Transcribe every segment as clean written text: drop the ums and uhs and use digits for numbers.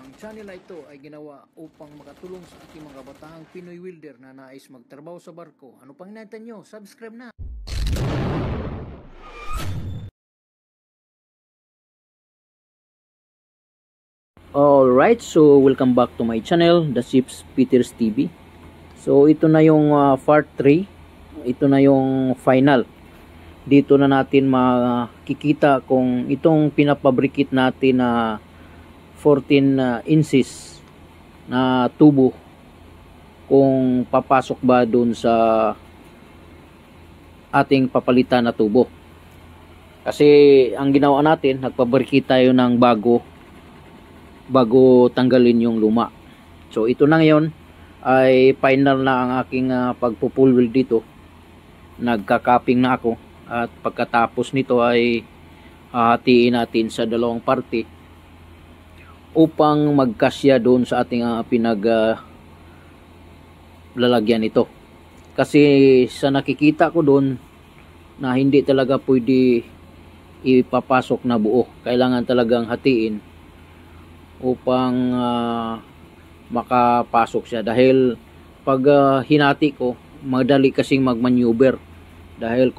Ang channel na ito ay ginawa upang makatulong sa ating mga kabatahang Pinoy welder na nais magtrabaho sa barko. Ano pang hinahintay nyo? Subscribe na! Alright, so welcome back to my channel, The Ships Peters TV. So ito na yung part 3. Ito na yung final. Dito na natin makikita kung itong pinapabrikit natin na 14 inches na tubo kung papasok ba dun sa ating papalitan na tubo. Kasi ang ginawa natin, nagpabrikit tayo ng bago tanggalin yung luma. So ito na ngayon ay final na ang aking pagpupulwil dito. Nagka-capping na ako at pagkatapos nito ay hahatiin natin sa dalawang parte upang magkasya doon sa ating lalagyan nito. Kasi sa nakikita ko doon na hindi talaga pwede ipapasok na buo. Kailangan talagang hatiin upang makapasok siya. Dahil pag hinati ko, madali kasing magmaneuver. Dahil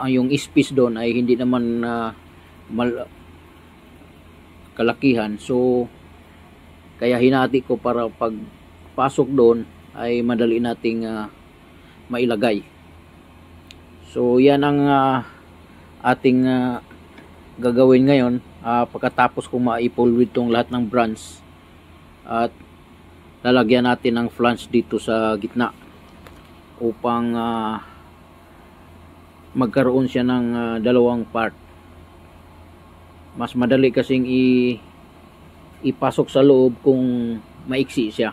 yung space doon ay hindi naman kalakihan, so kaya hinati ko para pag pasok doon ay madali nating mailagay. So yan ang ating gagawin ngayon pagkatapos kung maipulwid tong lahat ng branch, at lalagyan natin ng flange dito sa gitna upang magkaroon siya ng dalawang part. Mas madali kasing ipasok sa loob kung maiksi siya.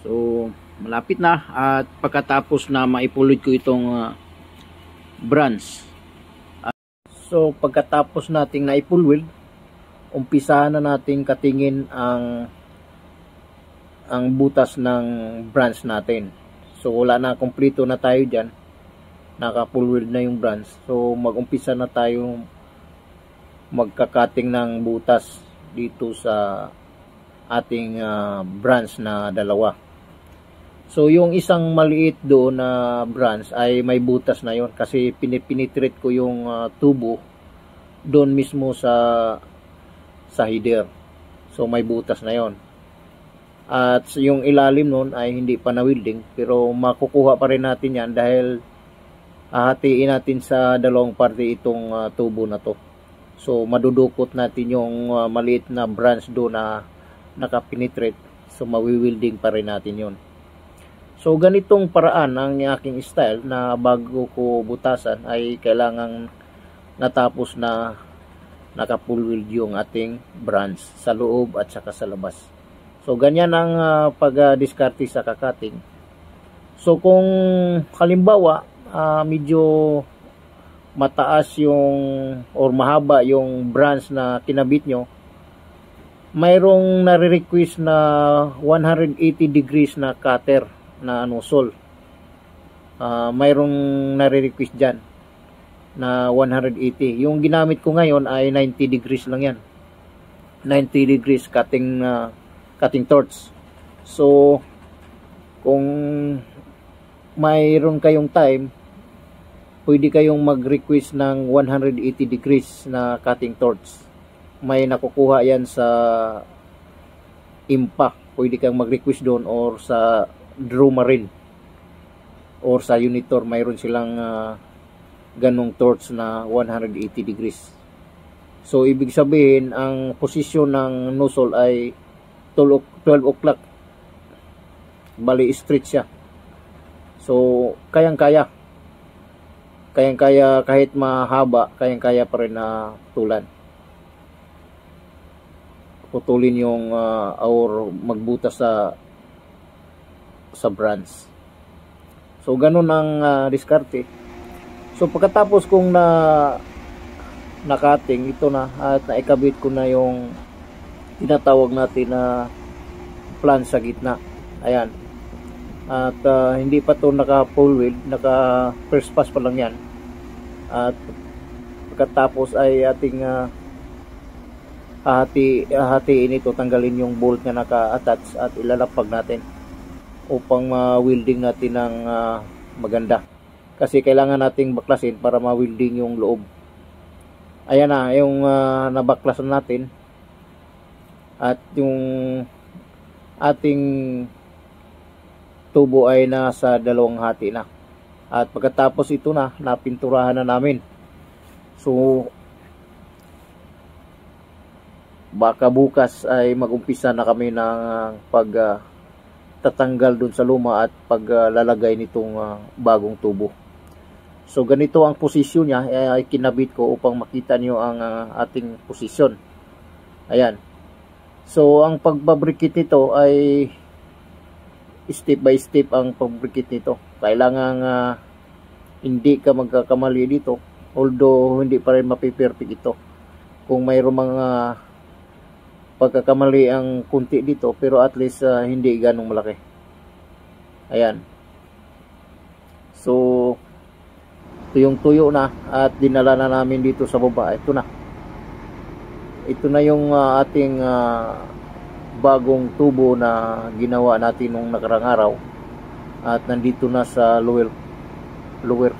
So malapit na, at pagkatapos na maipulid ko itong branch, so pagkatapos nating naipulwid, umpisahan na nating katingin ang butas ng branch natin. So wala na, kompleto na tayo dyan, nakapulwid na yung branch. So mag-umpisa na tayo magkakating ng butas dito sa ating branch na dalawa. So yung isang maliit doon na branch ay may butas na yon, kasi pinipinitrate ko yung tubo doon mismo sa header. So may butas na yon. At yung ilalim nun ay hindi pa na-welding, pero makukuha pa rin natin yan dahil hahatiin natin sa dalawang parte itong tubo na to. So madudukot natin yung maliit na branch do na nakapenetrate. So mawi-welding pa rin natin yon. So ganitong paraan ang aking style na bago ko butasan ay kailangan natapos na naka-full weld yung ating branch sa loob at saka sa labas. So ganyan ang pag-diskarte sa kakating. So kung halimbawa medyo mataas yung or mahaba yung branch na kinabit nyo, mayroong nare-request na 180 degrees na cutter na nozzle. Mayroong nare-request dyan na 180. Yung ginamit ko ngayon ay 90 degrees lang yan. 90 degrees cutting torch. So kung mayroon kayong time, pwede kayong mag-request ng 180 degrees na cutting torch. May nakukuha yan sa Impact. Pwede kang mag-request doon, or sa Drumarine or sa Unitor. Mayroon silang ganong torch na 180 degrees. So ibig sabihin, ang posisyon ng nozzle ay 12 o'clock. Bali straight siya. So kayang-kaya kahit mahaba, kayang-kaya pa rin na tulan. Putulin yung or magbutas sa branch. So ganun ang diskarte. So pagkatapos kong nakating ito na at naikabit ko na yung tinatawag natin na flange sa gitna. Ayan. At hindi pa to naka full weld, naka first pass pa lang yan. At pagkatapos ay ating hahatiin ito, tanggalin yung bolt na naka-attach at ilalapag natin upang ma-welding natin ng maganda. Kasi kailangan nating baklasin para ma-welding yung loob. Ayan na, yung nabaklasan natin. At yung ating tubo ay nasa 2 hati na. At pagkatapos ito na, napinturahan na namin. So, baka bukas ay mag-umpisa na kami ng pagtatanggal dun sa luma at paglalagay nitong bagong tubo. So, ganito ang posisyon niya. Ay kinabit ko upang makita niyo ang ating posisyon. Ayan. So, ang pagbabrikit nito ay step by step ang pagbrikit nito. Kailangan hindi ka magkakamali dito. Although, hindi pa rin mapiperfect ito. Kung mayroong mga pagkakamali ang kunti dito, pero at least hindi ganong malaki. Ayan. So, tuyong-tuyo na at dinala na namin dito sa baba. Ito na. Ito na yung ating bagong tubo na ginawa natin nung nakarang araw. At nandito na sa lower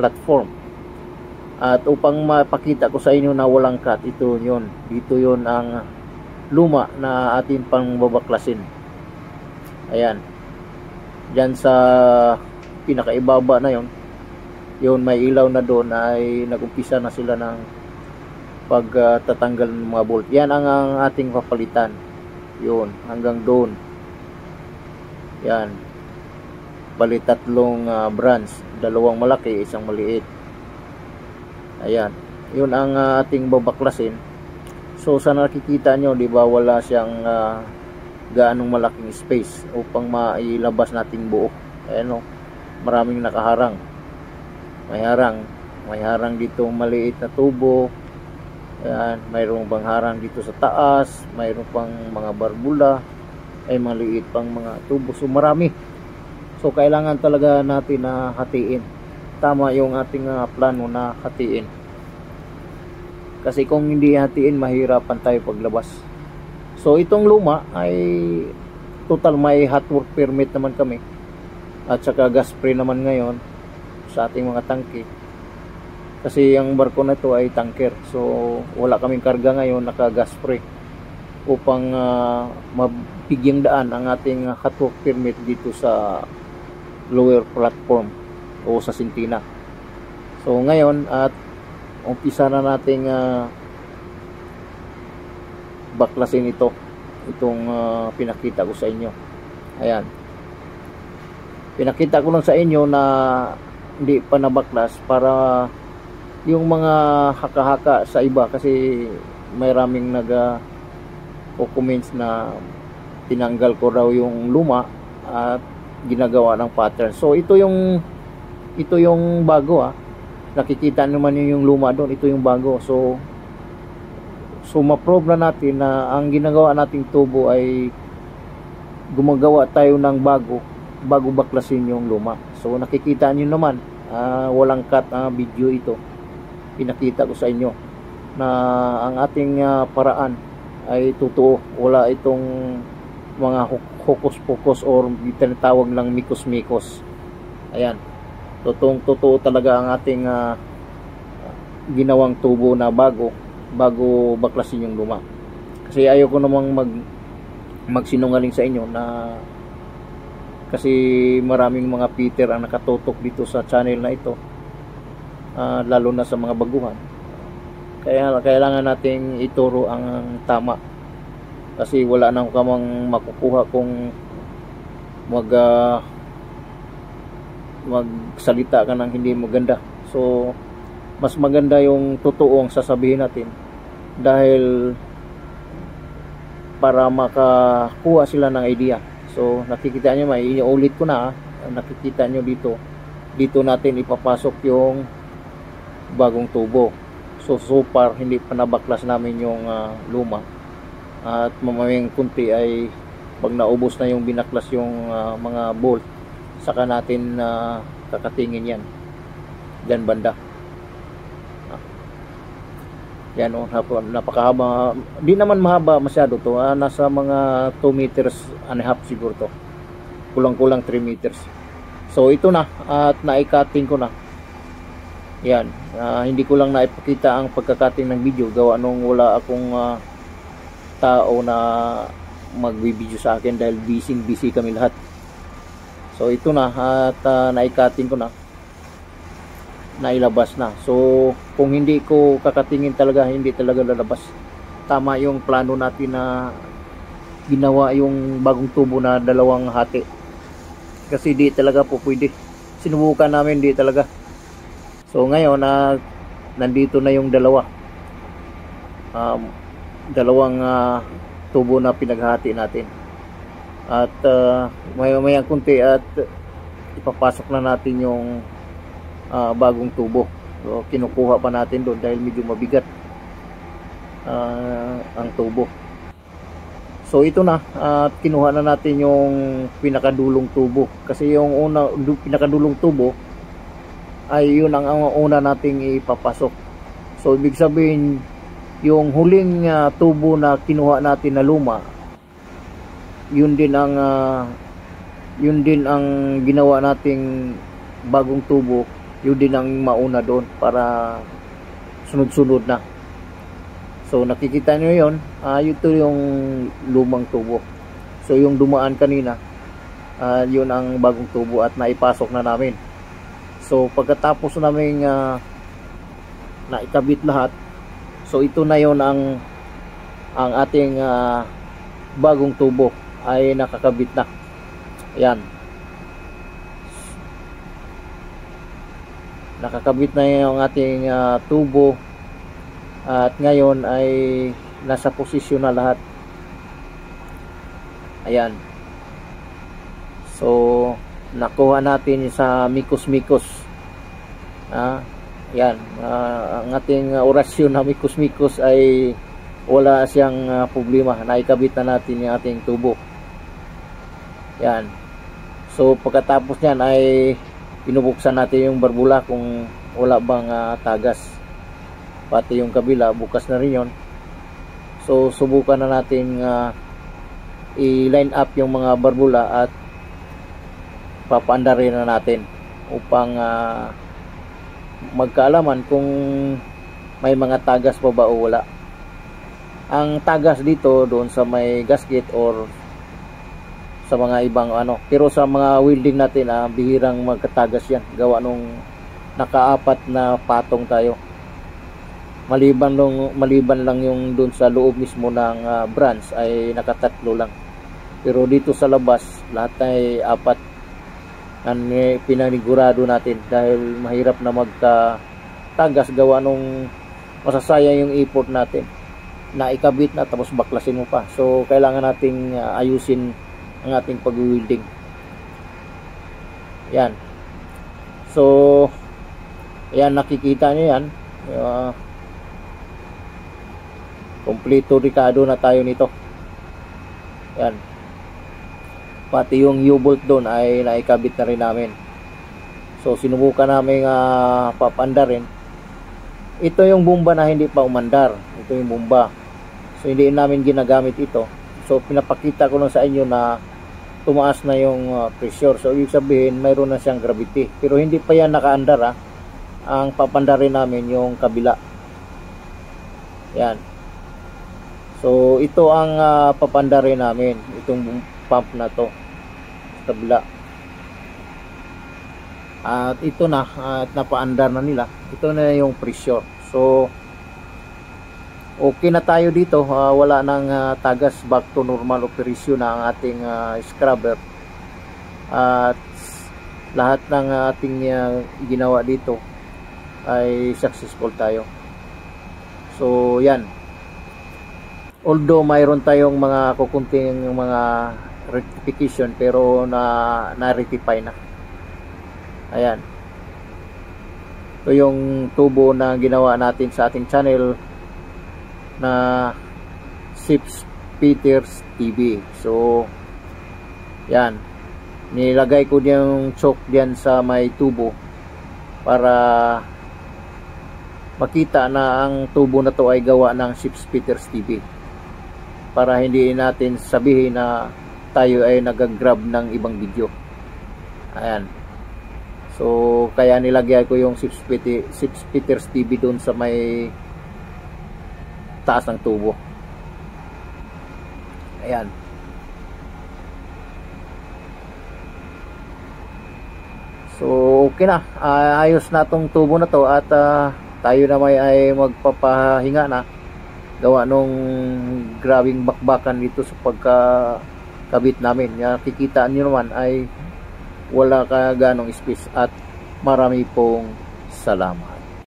platform. At upang mapakita ko sa inyo na walang cut, ito yun. Dito yun ang luma na ating pang babaklasin. Ayan. Diyan sa pinakaibaba na yon, yun may ilaw na doon, ay nag-umpisa na sila ng pagtatanggal ng mga bolt. Yan ang ating papalitan. Yun, hanggang doon. Yan. Bali 3 branch, 2 malaki, 1 maliit. Ayan. Yun ang ating babaklasin. So sa nakikita nyo, di ba, wala siyang gaanong malaking space upang mailabas nating buo. Ayan o, maraming nakaharang. May harang dito maliit na tubo. Ayan, mayroong bang harang dito sa taas, mayroong pang mga barbula, ay maliit pang mga tubo. So marami. So kailangan talaga natin na hatiin. Tama yung ating plano na hatiin. Kasi kung hindi hatiin, mahirapan tayo paglabas. So itong luma ay total may hot work permit naman kami. At saka gas spray naman ngayon sa ating mga tangke. Kasi ang barko na ito ay tanker. So wala kaming karga ngayon, naka gas spray upang mabigyang daan ang ating hot work permit dito sa lower platform o sa Sintina. So ngayon at umpisa na nating baklasin itong pinakita ko sa inyo. Ayan, pinakita ko lang sa inyo na hindi pa nabaklas para yung mga haka-haka sa iba, kasi may raming comments na tinanggal ko raw yung luma at ginagawa ng pattern. So ito yung bago. Nakikita naman yung luma doon, ito yung bago. So ma-prove na natin na ang ginagawa nating tubo ay gumagawa tayo ng bago baklasin yung luma. So nakikita niyo naman, walang cut video ito. Pinakita ko sa inyo na ang ating paraan ay totoo. Wala itong mga hokus-pokus or tinatawag lang mikos-mikos. Ayan, totoo talaga ang ating ginawang tubo na bago baklasin yung luma. Kasi ayoko namang magsinungaling sa inyo na, kasi maraming mga Peter ang nakatutok dito sa channel na ito, lalo na sa mga baguhan. Kaya kailangan nating ituro ang tama, kasi wala nang kamang makukuha kung magsalita ka ng hindi maganda. So mas maganda yung totoo ang sasabihin natin, dahil para makakuha sila ng idea. So nakikita nyo, may iulit ko na, nakikita nyo dito natin ipapasok yung bagong tubo. So far hindi pa nabaklas namin yung luma, at mamayang kunti ay pag naubos na yung binaklas yung mga bolt, saka natin kakatingin yan dyan banda. Yan o, napakahaba. Di naman mahaba masyado to. Nasa mga 2 meters and a half siguro to. Kulang-kulang 3 meters. So ito na, at naikating ko na. Yan, hindi ko lang naipakita ang pagkakating ng video gawa nung wala akong tao na magbibideo sa akin dahil busy kami lahat. So ito na, at naikating ko na, nailabas na. So kung hindi ko kakatingin talaga, hindi talaga lalabas. Tama yung plano natin na ginawa yung bagong tubo na 2 hati, kasi di talaga po pwede. Sinubukan namin, di talaga. So ngayon nandito na yung 2 tubo na pinaghati natin, at maya kunti at ipapasok na natin yung bagong tubo. So kinukuha pa natin doon dahil medyo mabigat ang tubo. So ito na, at kinuha na natin yung pinakadulong tubo, kasi yung pinakadulong tubo ay yun ang una nating ipapasok. So ibig sabihin yung huling tubo na kinuha natin na luma, yun din ang ginawa nating bagong tubo, yun din ang mauna doon para sunod-sunod na. So nakikita nyo yun, ito yung lumang tubo. So yung dumaan kanina, yun ang bagong tubo at naipasok na namin. So pagkatapos namin naikabit lahat, so ito na yun ang ating bagong tubo ay nakakabit na. Ayan, nakakabit na yung ating tubo, at ngayon ay nasa posisyon na lahat. Ayan, so nakuha natin sa mikos-mikos. Yan, ang ating orasyon na mikos-mikos ay wala siyang problema. Naikabit na natin yung ating tubo. Yan. So pagkatapos niyan ay pinubuksan natin yung barbula kung wala bang tagas. Pati yung kabila, bukas na rin yun. So subukan na natin i-line up yung mga barbula at papaandarin na natin upang magkaalaman kung may mga tagas pa ba o wala. Ang tagas dito doon sa may gasket or sa mga ibang pero sa mga welding natin bihirang magkatagas yan, gawa nung naka-4 na patong tayo. Maliban lang yung doon sa loob mismo ng branch ay naka-3 lang, pero dito sa labas lahat ay 4 ang pinanigurado natin dahil mahirap na magkatagas gawa nung masasayang yung effort natin na ikabit na tapos baklasin mo pa. So kailangan nating ayusin ang ating pag-welding. Yan. So ayan, nakikita niyo yan, kompleto rikado na tayo nito. Yan, pati yung U-bolt doon ay naikabit na rin namin. So sinubukan namin papandarin. Ito yung bomba na hindi pa umandar. Ito yung bomba. So hindi namin ginagamit ito. So pinapakita ko lang sa inyo na tumaas na yung pressure. So ibig sabihin mayroon na siyang gravity. Pero hindi pa yan nakaandar. Ang papandarin namin yung kabila. Yan. So ito ang papandarin namin, itong pump na to sa kabila. At ito na, at napaandar na nila. Ito na yung pressure. So okay na tayo dito, wala nang tagas, back to normal operation na ang ating scrubber. At lahat ng ating ginawa dito ay successful tayo. So yan, although mayroon tayong mga kukunting mga rectification, pero na-rectify na. Ayan, ito yung tubo na ginawa natin sa ating channel na Sips Peters TV. So yan, nilagay ko yung choke diyan sa may tubo para makita na ang tubo na to ay gawa ng Chips Peters TV, para hindi natin sabihin na tayo ay nag-grab ng ibang video. Ayan. So kaya nilagyan ko yung Chips Peters TV doon sa may taas ng tubo. Ayan. So okay na, ayos na tong tubo na to, at tayo na ay magpapahinga na, gawa nung grabing bakbakan dito sa pagkakabit namin. Nakikita nyo naman ay wala ka ganong space, at marami pong salamat.